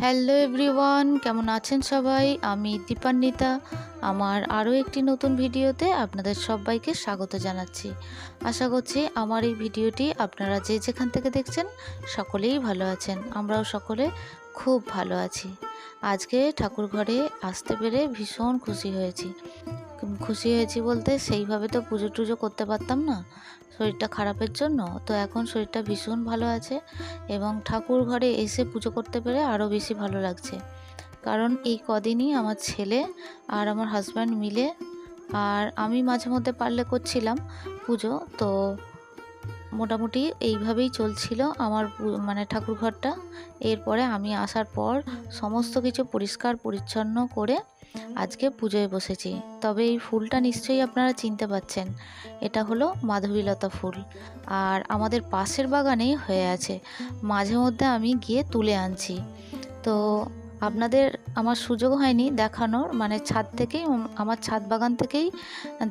Hello everyone, কেমন আছেন সবাই? আমি দীপান্বিতা। আমার আরও একটি নতুন ভিডিওতে আপনাদের সবাইকে স্বাগত জানাচ্ছি। আশা করছি আমার এই ভিডিওটি আপনারা যে যেখান থেকে দেখছেন সকলেই ভালো আছেন। আমরাও সকলে খুব ভালো আছি। আজকে ঠাকুর ঘরে আসতে পেরে ভীষণ খুশি হয়েছি বলতে সেইভাবে তো পুজো টুজো করতে পারতাম না শরীরটা খারাপের জন্য। তো এখন শরীরটা ভীষণ ভালো আছে এবং ঠাকুর ঘরে এসে পুজো করতে পেরে আরও বেশি ভালো লাগছে। কারণ এই কদিনই আমার ছেলে আর আমার হাজব্যান্ড মিলে আর আমি মাঝে মধ্যে পারলে করছিলাম পুজো। তো মোটামুটি এইভাবেই চলছিল আমার মানে ঠাকুর ঘরটা। এরপরে আমি আসার পর সমস্ত কিছু পরিষ্কার পরিচ্ছন্ন করে আজকে পুজোয় বসেছি। তবে এই ফুলটা নিশ্চয়ই আপনারা চিনতে পাচ্ছেন, এটা হলো মাধবীলতা ফুল। আর আমাদের পাশের বাগানেই হয়ে আছে, মাঝে মধ্যে আমি গিয়ে তুলে আনছি। তো আপনাদের আমার সুযোগ হয়নি দেখানোর, মানে ছাদ থেকেই, আমার ছাদ বাগান থেকেই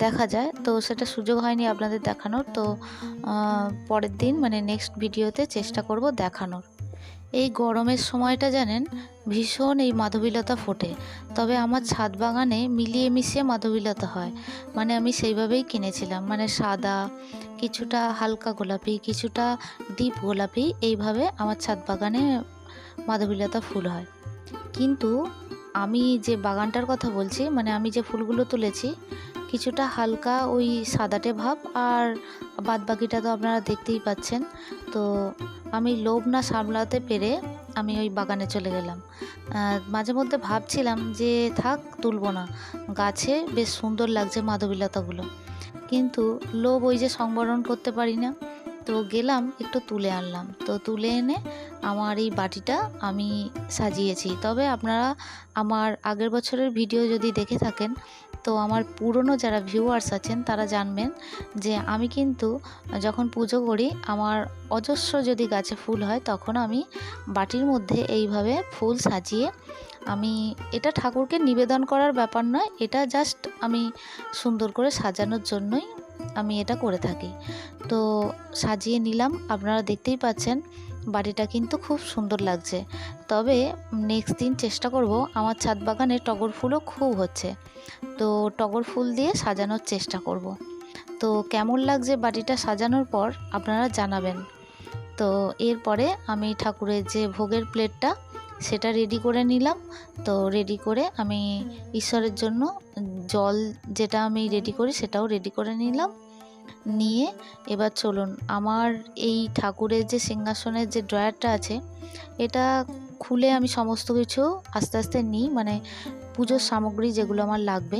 দেখা যায়, তো সেটা সুযোগ হয়নি আপনাদের দেখানোর। তো পরের দিন মানে নেক্সট ভিডিওতে চেষ্টা করব দেখানোর। এই গরমের সময়টা জানেন ভীষণ এই মাধবীলতা ফোটে, তবে আমার ছাদ বাগানে মিলিয়ে মিশিয়ে মাধবীলতা হয়। মানে আমি সেইভাবেই কিনেছিলাম, মানে সাদা, কিছুটা হালকা গোলাপি, কিছুটা ডিপ গোলাপি, এইভাবে আমার ছাদ বাগানে মাধবীলতা ফুল হয়। কিন্তু আমি যে বাগানটার কথা বলছি, মানে আমি যে ফুলগুলো তুলেছি, কিছুটা হালকা ওই সাদাটে ভাব, আর বাদ বাকিটা তো আপনারা দেখতেই পাচ্ছেন। তো আমি লোভ না সামলাতে পেরে আমি ওই বাগানে চলে গেলাম। মাঝে মধ্যে ভাবছিলাম যে থাক, তুলব না, গাছে বেশ সুন্দর লাগছে মাধবীলতাগুলো, কিন্তু লোভ ওই যে সংবরণ করতে পারি না। তো গেলাম, একটু তুলে আনলাম। তো তুলে এনে আমার এই বাটিটা আমি সাজিয়েছি। তবে আপনারা আমার আগের বছরের ভিডিও যদি দেখে থাকেন, তো আমার পুরনো যারা ভিউয়ার্স আছেন তারা জানবেন যে আমি কিন্তু যখন পুজো করি, আমার অজস্র যদি গাছে ফুল হয়, তখন আমি বাটির মধ্যে এইভাবে ফুল সাজিয়ে, আমি এটা ঠাকুরকে নিবেদন করার ব্যাপার নয়, এটা জাস্ট আমি সুন্দর করে সাজানোর জন্যই আমি এটা করে থাকি। তো সাজিয়ে নিলাম, আপনারা দেখতেই পাচ্ছেন বাড়িটা কিন্তু খুব সুন্দর লাগছে। তবে নেক্সট দিন চেষ্টা করব, আমার ছাদ বাগানে টগর ফুলও খুব হচ্ছে, তো টগর ফুল দিয়ে সাজানোর চেষ্টা করব। তো কেমন লাগছে বাড়িটা সাজানোর পর আপনারা জানাবেন। তো এরপরে আমি ঠাকুরের যে ভোগের প্লেটটা সেটা রেডি করে নিলাম। তো রেডি করে আমি ঈশ্বরের জন্য জল যেটা আমি রেডি করি সেটাও রেডি করে নিলাম। নিয়ে এবার চলুন, আমার এই ঠাকুরের যে সিংহাসনের যে ড্রয়ারটা আছে, এটা খুলে আমি সমস্ত কিছু আস্তে আস্তে নিই, মানে পুজোর সামগ্রী যেগুলো আমার লাগবে।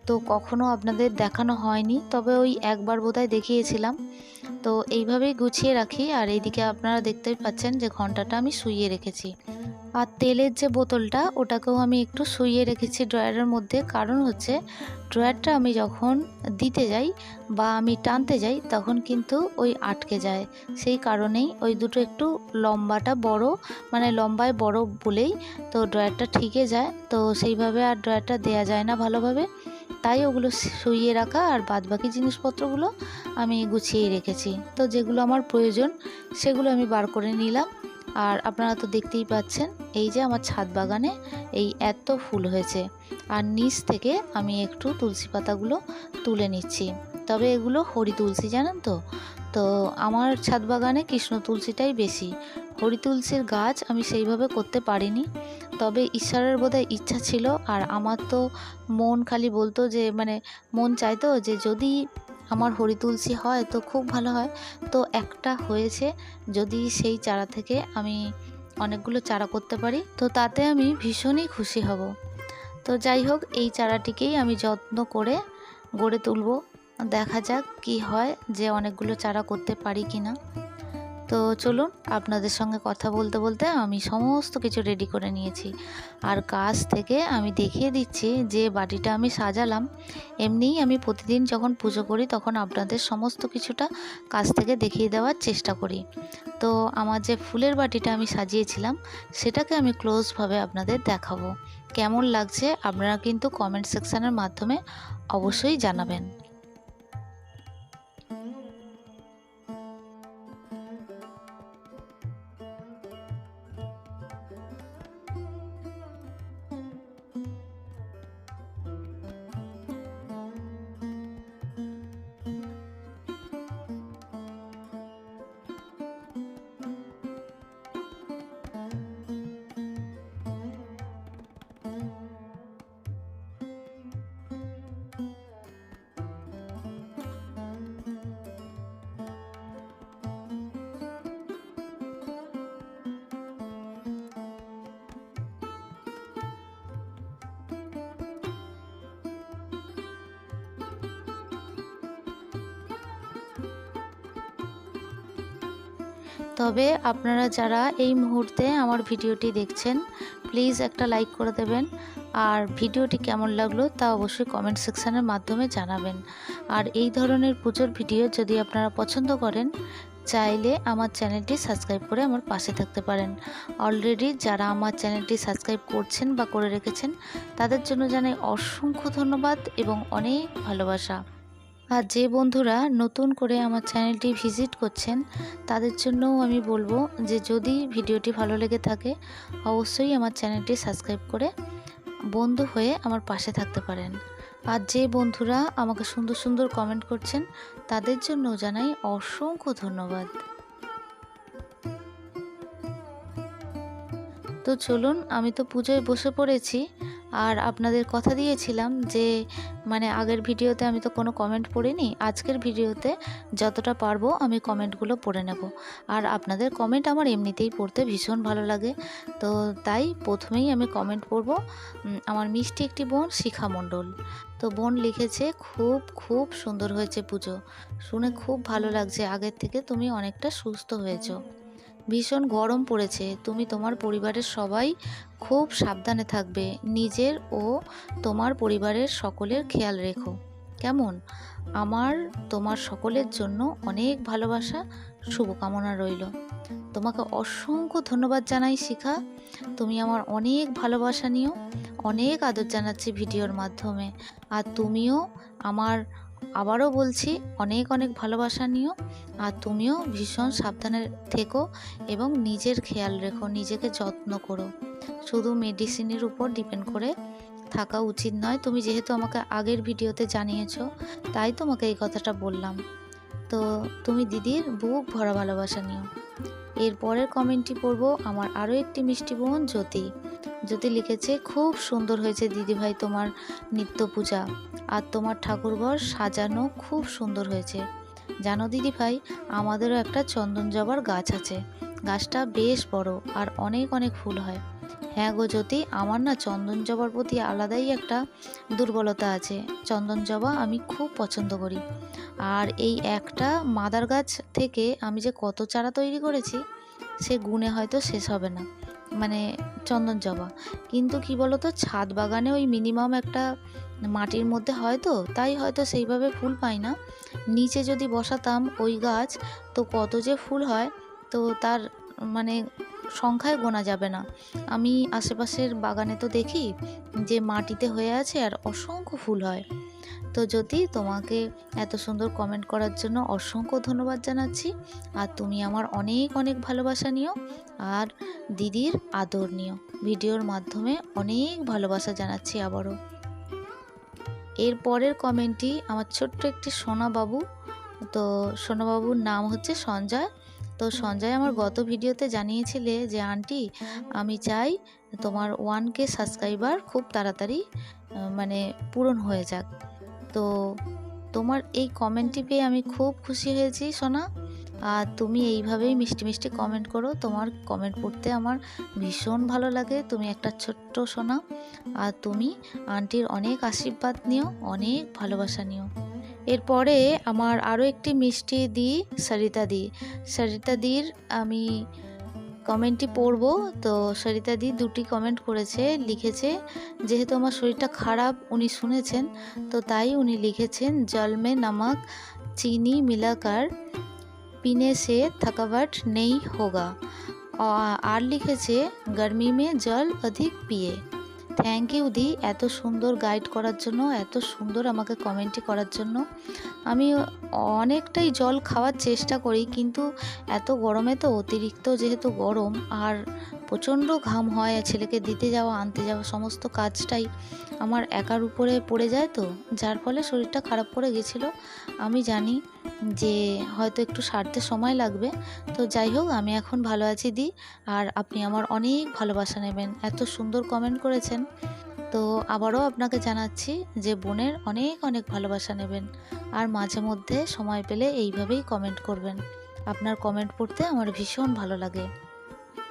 তো কখনো আপনাদের দেখানো হয়নি, তবে ওই একবার বোধহয় দেখিয়েছিলাম। তো এইভাবেই গুছিয়ে রাখি। আর এইদিকে আপনারা দেখতেই পাচ্ছেন যে ঘন্টাটা আমি শুইয়ে রেখেছি, আর তেলের যে বোতলটা ওটাকেও আমি একটু শুইয়ে রেখেছি ড্রয়ারের মধ্যে। কারণ হচ্ছে ড্রয়ারটা আমি যখন দিতে যাই বা আমি টানতে যাই, তখন কিন্তু ওই আটকে যায়। সেই কারণেই ওই দুটো একটু লম্বাটা বড়, মানে লম্বায় বড় বলেই তো ড্রয়ারটা ঠিকে যায়। তো সেইভাবে আর ড্রয়ারটা দেয়া যায় না ভালোভাবে, তাই ওগুলো শুইয়ে রাখা। আর বাদবাকি জিনিসপত্রগুলো আমি গুছিয়েই রেখেছি। তো যেগুলো আমার প্রয়োজন সেগুলো আমি বার করে নিলাম। আর আপনারা তো দেখতেই পাচ্ছেন, এই যে আমার ছাদ বাগানে এই এত ফুল হয়েছে, আর নিচ থেকে আমি একটু তুলসী পাতাগুলো তুলে নিচ্ছি। তবে এগুলো হরি তুলসী, জানেন তো। তো আমার ছাদ বাগানে কৃষ্ণ তুলসীটাই বেশি, হরি তুলসীর গাছ আমি সেইভাবে করতে পারিনি। তবে ঈশ্বরের বোধহয় ইচ্ছা ছিল, আর আমার তো মন খালি বলতো যে, মানে মন চাইতো যে যদি আমার হরি তুলসী হয় তো খুব ভালো হয়। তো একটা হয়েছে, যদি সেই চারা থেকে আমি অনেকগুলো চারা করতে পারি তো তাতে আমি ভীষণই খুশি হব। তো যাই হোক, এই চারাটিকেই আমি যত্ন করে গড়ে তুলব। দেখা যাক কি হয়, যে অনেকগুলো চারা করতে পারি কিনা। তো চলুন, আপনাদের সঙ্গে কথা বলতে বলতে আমি সমস্ত কিছু রেডি করে নিয়েছি। আর কাছ থেকে আমি দেখিয়ে দিচ্ছি যে বাটিটা আমি সাজালাম। এমনিই আমি প্রতিদিন যখন পুজো করি তখন আপনাদের সমস্ত কিছুটা কাছ থেকে দেখিয়ে দেওয়ার চেষ্টা করি। তো আমার যে ফুলের বাটিটা আমি সাজিয়েছিলাম সেটাকে আমি ক্লোজভাবে আপনাদের দেখাবো। কেমন লাগছে আপনারা কিন্তু কমেন্ট সেকশানের মাধ্যমে অবশ্যই জানাবেন। তবে আপনারা যারা এই মুহূর্তে আমার ভিডিওটি দেখছেন প্লিজ একটা লাইক করে দেবেন, আর ভিডিওটি কেমন লাগলো তা অবশ্যই কমেন্ট সেকশানের মাধ্যমে জানাবেন। আর এই ধরনের পুজোর ভিডিও যদি আপনারা পছন্দ করেন চাইলে আমার চ্যানেলটি সাবস্ক্রাইব করে আমার পাশে থাকতে পারেন। অলরেডি যারা আমার চ্যানেলটি সাবস্ক্রাইব করছেন বা করে রেখেছেন তাদের জন্য জানাই অসংখ্য ধন্যবাদ এবং অনেক ভালোবাসা। আর যে বন্ধুরা নতুন করে আমার চ্যানেলটি ভিজিট করছেন তাদের জন্যও আমি বলবো যে যদি ভিডিওটি ভালো লেগে থাকে অবশ্যই আমার চ্যানেলটি সাবস্ক্রাইব করে বন্ধু হয়ে আমার পাশে থাকতে পারেন। আর যে বন্ধুরা আমাকে সুন্দর সুন্দর কমেন্ট করছেন তাদের জন্যও জানাই অসংখ্য ধন্যবাদ। তো চলুন, আমি তো পুজোয় বসে পড়েছি। আর আপনাদের কথা দিয়েছিলাম যে আগের ভিডিওতে আমি তো কোনো কমেন্ট পড়িনি, আজকের ভিডিওতে যতটা পারবো আমি কমেন্টগুলো পড়ে নেব। আর আপনাদের কমেন্ট আমার এমনিতেই পড়তে ভীষণ ভালো লাগে, তো তাই প্রথমেই আমি কমেন্ট পড়ব। আমার মিষ্টি একটি বোন শিখা মণ্ডল, তো বোন লিখেছে খুব খুব সুন্দর হয়েছে পুজো, শুনে খুব ভালো লাগছে, আগের থেকে তুমি অনেকটা সুস্থ হয়েছো। ভীষণ গরম পড়েছে, তুমি তোমার পরিবারের সবাই খুব সাবধানে থাকবে, নিজের ও তোমার পরিবারের সকলের খেয়াল রেখো কেমন। আমার তোমার সকলের জন্য অনেক ভালোবাসা, শুভকামনা রইল। তোমাকে অসংখ্য ধন্যবাদ জানাই শিখা, তুমি আমার অনেক ভালোবাসা নিও, অনেক আদর জানাচ্ছি ভিডিওর মাধ্যমে। আর তুমিও আমার, আবারও বলছি, অনেক অনেক ভালোবাসা নিও। আর তুমিও ভীষণ সাবধানে থেকো এবং নিজের খেয়াল রেখো, নিজেকে যত্ন করো। শুধু মেডিসিনের উপর ডিপেন্ড করে থাকা উচিত নয়। তুমি যেহেতু আমাকে আগের ভিডিওতে জানিয়েছো তাই তোমাকে এই কথাটা বললাম। তো তুমি দিদির বুক ভরা ভালোবাসা নিও। এর পরের কমেন্টটি পড়ব আমার আরও একটি মিষ্টি বোন জ্যোতি। জ্যোতি লিখেছে খুব সুন্দর হয়েছে দিদিভাই তোমার নিত্য পূজা, আর তোমার ঠাকুরঘর সাজানো খুব সুন্দর হয়েছে। জানো দিদিভাই, আমাদেরও একটা চন্দন জবার গাছ আছে, গাছটা বেশ বড় আর অনেক অনেক ফুল হয়। হ্যাঁ গো জ্যোতি, আমার না চন্দন জবার প্রতি আলাদাই একটা দুর্বলতা আছে, চন্দন জবা আমি খুব পছন্দ করি। আর এই একটা মাদার গাছ থেকে আমি যে কত চারা তৈরি করেছি সে গুণে হয়তো শেষ হবে না, চন্দন জবা। কিন্তু কি বলতো, ছাদ বাগানে ওই মিনিমাম একটা মাটির মধ্যে হয়তো, তাই হয়তো সেইভাবে ফুল পাই না। নিচে যদি বসাতাম ওই গাছ, তো কত যে ফুল হয়, তো তার সংখ্যায় গোনা যাবে না। আমি আশেপাশের বাগানে তো দেখি যে মাটিতে হয়ে আছে আর অসংখ্য ফুল হয়। তো যদি তোমাকে এত সুন্দর কমেন্ট করার জন্য অসংখ্য ধন্যবাদ জানাচ্ছি। আর তুমি আমার অনেক অনেক ভালোবাসা নিও আর দিদির আদর নিও। ভিডিওর মাধ্যমে অনেক ভালোবাসা জানাচ্ছি আবারও। এর পরের কমেন্টটি আমার ছোট্ট একটি সোনা বাবু, তো সোনা বাবুর নাম হচ্ছে সঞ্জয়। তো সঞ্জয় আমার গত ভিডিওতে জানিয়েছিলে যে আন্টি আমি চাই তোমার 1K সাবস্ক্রাইবার খুব তাড়াতাড়ি পূরণ হয়ে যাক। তো তোমার এই কমেন্টটি পেয়ে আমি খুব খুশি হয়েছি সোনা। আর তুমি এইভাবেই মিষ্টি মিষ্টি কমেন্ট করো, তোমার কমেন্ট পড়তে আমার ভীষণ ভালো লাগে। তুমি একটা ছোট্ট সোনা, আর তুমি আন্টির অনেক আশীর্বাদ নিও, অনেক ভালোবাসা নিও। এরপরে আমার আরও একটি মিষ্টি দি সরিতা দির আমি কমেন্টটি পড়ব। তো সরিতা দি দুটি কমেন্ট করেছে, লিখেছে যেহেতু আমার শরীরটা খারাপ উনি শুনেছেন, তো তাই উনি লিখেছেন জল মে নমক চিনি মিলাকার পিনে সে থকাवट নেই হোগা, আর লিখেছে গরমি মে জল অধিক পিয়ে। থ্যাংক ইউ দি এত সুন্দর গাইড করার জন্য, এত সুন্দর আমাকে কমেন্টটি করার জন্য। আমি অনেকটাই জল খাওয়ার চেষ্টা করি, কিন্তু এত গরমে তো অতিরিক্ত যেহেতু গরম আর প্রচণ্ড ঘাম হয়, ছেলেকে দিতে যাওয়া আনতে যাওয়া সমস্ত কাজটাই আমার একার উপরে পড়ে যায়, তো যার ফলে শরীরটা খারাপ করে গেছিলো। আমি জানি যে হয়তো একটু সারতে সময় লাগবে, তো যাই হোক আমি এখন ভালো আছি দি। আর আপনি আমার অনেক ভালোবাসা নেবেন, এত সুন্দর কমেন্ট করেছেন। তো আবারও আপনাকে জানাচ্ছি যে বোনের অনেক অনেক ভালোবাসা নেবেন, আর মাঝে মধ্যে সময় পেলে এইভাবেই কমেন্ট করবেন। আপনার কমেন্ট পড়তে আমার ভীষণ ভালো লাগে।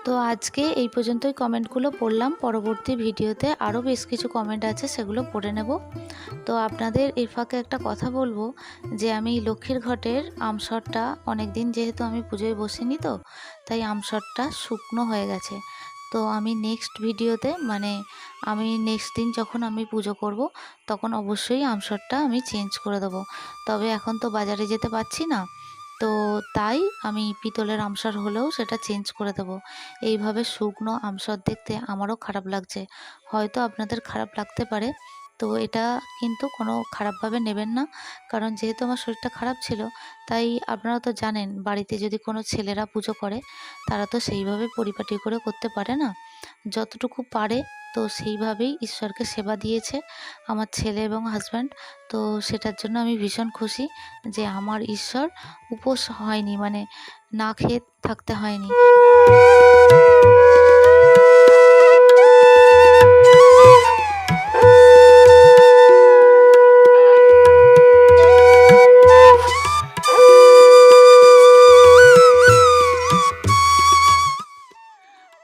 তো আজকে এই পর্যন্তই কমেন্টগুলো পড়লাম। পরবর্তী ভিডিওতে আরও বেশ কিছু কমেন্ট আছে, সেগুলো পড়ে নেব। তো আপনাদের এর ফাঁকে একটা কথা বলবো যে আমি লক্ষ্মীর ঘটের আমসরটা অনেক দিন যেহেতু আমি পুজোয় বসিনি, তো তাই আমসরটা শুকনো হয়ে গেছে। তো আমি নেক্সট ভিডিওতে আমি নেক্সট দিন যখন আমি পুজো করব তখন অবশ্যই আমসরটা আমি চেঞ্জ করে দেবো। তবে এখন তো বাজারে যেতে পারছি না, তো তাই আমি পিতলের আমসর হলেও সেটা চেঞ্জ করে দেবো। এইভাবে শুকনো আমসর দেখতে আমারও খারাপ লাগছে, হয়তো আপনাদের খারাপ লাগতে পারে। তো এটা কিন্তু কোনো খারাপভাবে নেবেন না, কারণ যেহেতু আমার শরীরটা খারাপ ছিল, তাই আপনারা তো জানেন বাড়িতে যদি কোনো ছেলেরা পুজো করে তারা তো সেইভাবে পরিপাটি করে করতে পারে না, যতটুকু পারে তো সেইভাবেই ঈশ্বরকে সেবা দিয়েছে আমার ছেলে এবং হাজব্যান্ড। তো সেটার জন্য আমি ভীষণ খুশি যে আমার ঈশ্বর উপোস হয়নি, না খেয়ে থাকতে হয়নি।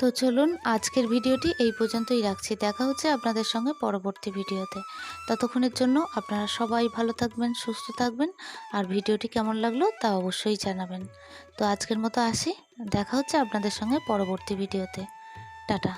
তো চলুন আজকের ভিডিওটি এই পর্যন্তই রাখছি। দেখা হচ্ছে আপনাদের সঙ্গে পরবর্তী ভিডিওতে। ততক্ষণের জন্য আপনারা সবাই ভালো থাকবেন, সুস্থ থাকবেন, আর ভিডিওটি কেমন লাগলো তা অবশ্যই জানাবেন। তো আজকের মতো আসি, দেখা হচ্ছে আপনাদের সঙ্গে পরবর্তী ভিডিওতে। টাটা।